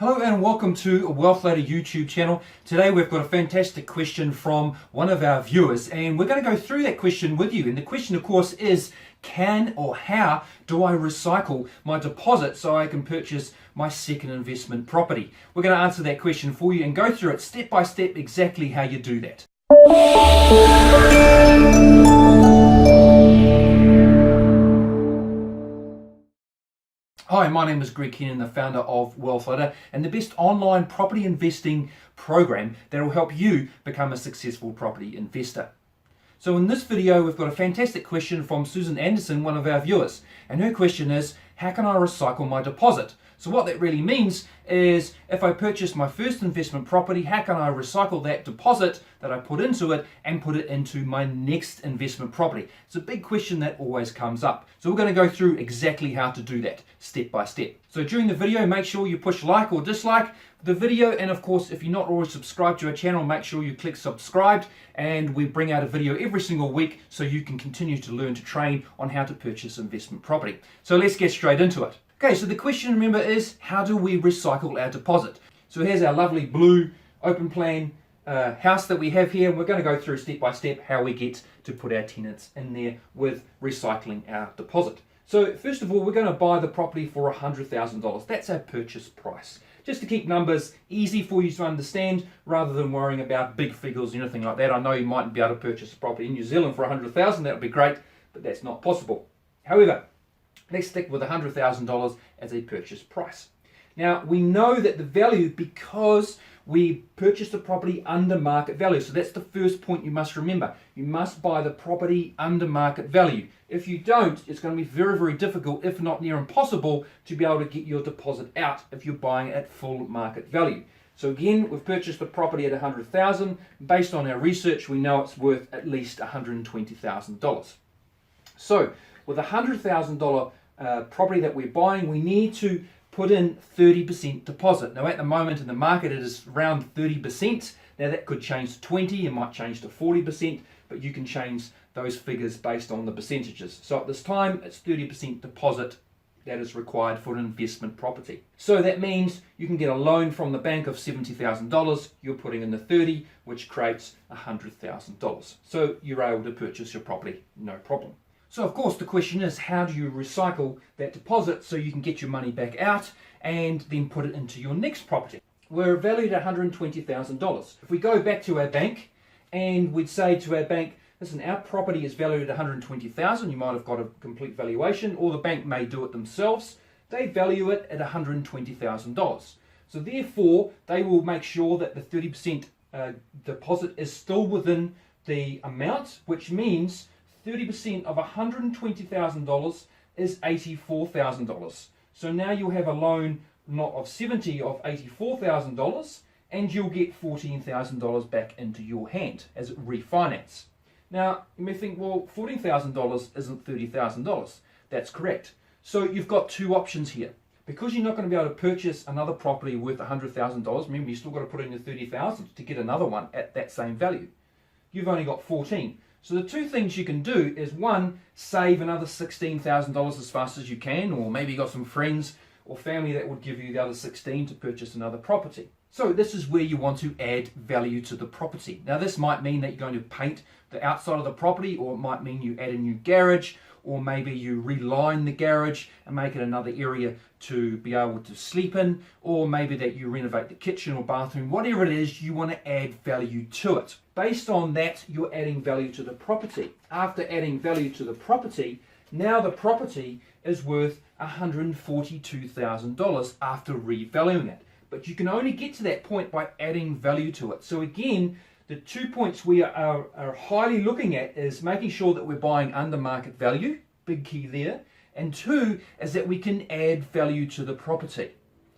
Hello and welcome to Wealth Ladder YouTube channel. Today we've got a fantastic question from one of our viewers and we're going to go through that question with you. And the question of course is, can or how do I recycle my deposit so I can purchase my second investment property? We're going to answer that question for you and go through it step by step exactly how you do that. Hi, my name is Greg Keenan, the founder of Wealth Ladder and the best online property investing program that will help you become a successful property investor. So in this video, we've got a fantastic question from Susan Anderson, one of our viewers. And her question is, how can I recycle my deposit? So what that really means is, if I purchase my first investment property, how can I recycle that deposit that I put into it and put it into my next investment property? It's a big question that always comes up. So we're going to go through exactly how to do that step by step. So during the video, make sure you push like or dislike the video. And of course, if you're not already subscribed to our channel, make sure you click subscribe. And we bring out a video every single week so you can continue to learn to train on how to purchase investment property. So let's get straight into it. Okay, so the question, remember, is how do we recycle our deposit? So here's our lovely blue open plan house that we have here. We're going to go through step by step how we get to put our tenants in there with recycling our deposit. So first of all, we're going to buy the property for $100,000. That's our purchase price. Just to keep numbers easy for you to understand, rather than worrying about big figures or anything like that. I know you mightn't be able to purchase a property in New Zealand for $100,000. That would be great, but that's not possible. However, let's stick with $100,000 as a purchase price. Now, we know that the value, because we purchased the property under market value. So that's the first point you must remember. You must buy the property under market value. If you don't, it's going to be very, very difficult, if not near impossible, to be able to get your deposit out if you're buying at full market value. So again, we've purchased the property at $100,000. Based on our research, we know it's worth at least $120,000. So with a $100,000 property that we're buying, we need to put in 30% deposit. Now at the moment in the market it is around 30%. Now that could change to 20, it might change to 40%, but you can change those figures based on the percentages. So at this time it's 30% deposit that is required for an investment property. So that means you can get a loan from the bank of $70,000, you're putting in the 30, which creates $100,000. So you're able to purchase your property, no problem. So of course the question is, how do you recycle that deposit so you can get your money back out and then put it into your next property? We're valued at $120,000. If we go back to our bank and we'd say to our bank, listen, our property is valued at $120,000, you might have got a complete valuation, or the bank may do it themselves. They value it at $120,000. So therefore they will make sure that the 30% deposit is still within the amount, which means 30% of $120,000 is $84,000. So now you'll have a loan not of $70,000 of $84,000, and you'll get $14,000 back into your hand as refinance. Now you may think, well, $14,000 isn't $30,000. That's correct. So you've got two options here. Because you're not going to be able to purchase another property worth $100,000, remember you still got to put in your $30,000 to get another one at that same value. You've only got 14. So the two things you can do is, one, save another $16,000 as fast as you can, or maybe you got some friends or family that would give you the other 16 to purchase another property. So this is where you want to add value to the property. Now this might mean that you're going to paint the outside of the property, or it might mean you add a new garage, or maybe you reline the garage and make it another area to be able to sleep in, or maybe that you renovate the kitchen or bathroom. Whatever it is, you want to add value to it. Based on that, you're adding value to the property. After adding value to the property, now the property is worth $142,000 after revaluing it. But you can only get to that point by adding value to it. So again, the 2 points we are highly looking at is making sure that we're buying under market value, big key there, and two is that we can add value to the property.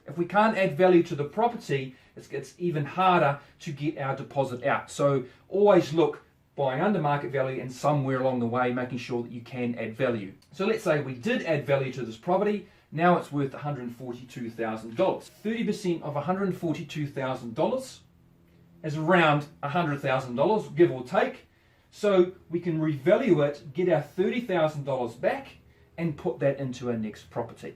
If we can't add value to the property, it's even harder to get our deposit out. So always look buying under market value and somewhere along the way making sure that you can add value. So let's say we did add value to this property. Now it's worth $142,000. 30% of $142,000 is around $100,000, give or take. So we can revalue it, get our $30,000 back, and put that into our next property.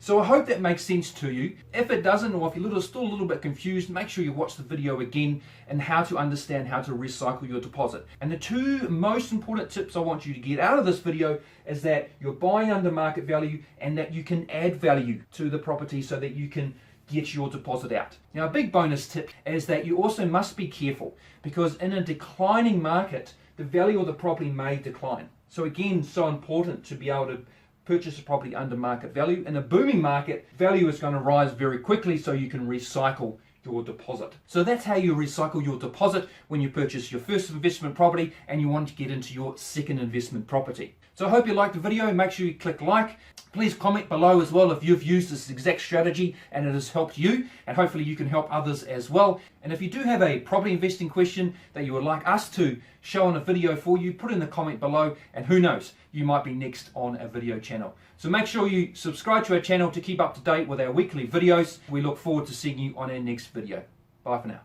So I hope that makes sense to you. If it doesn't, or if you're still a little bit confused, make sure you watch the video again and how to understand how to recycle your deposit. And the two most important tips I want you to get out of this video is that you're buying under market value and that you can add value to the property so that you can get your deposit out. Now, a big bonus tip is that you also must be careful, because in a declining market, the value of the property may decline. So again, so important to be able to purchase a property under market value. In a booming market, value is going to rise very quickly, so you can recycle your deposit. So that's how you recycle your deposit when you purchase your first investment property and you want to get into your second investment property. So I hope you liked the video. Make sure you click like. Please comment below as well if you've used this exact strategy and it has helped you, and hopefully you can help others as well. And if you do have a property investing question that you would like us to show on a video for you, put in the comment below, and who knows, you might be next on a video channel. So make sure you subscribe to our channel to keep up to date with our weekly videos. We look forward to seeing you on our next video. Bye for now.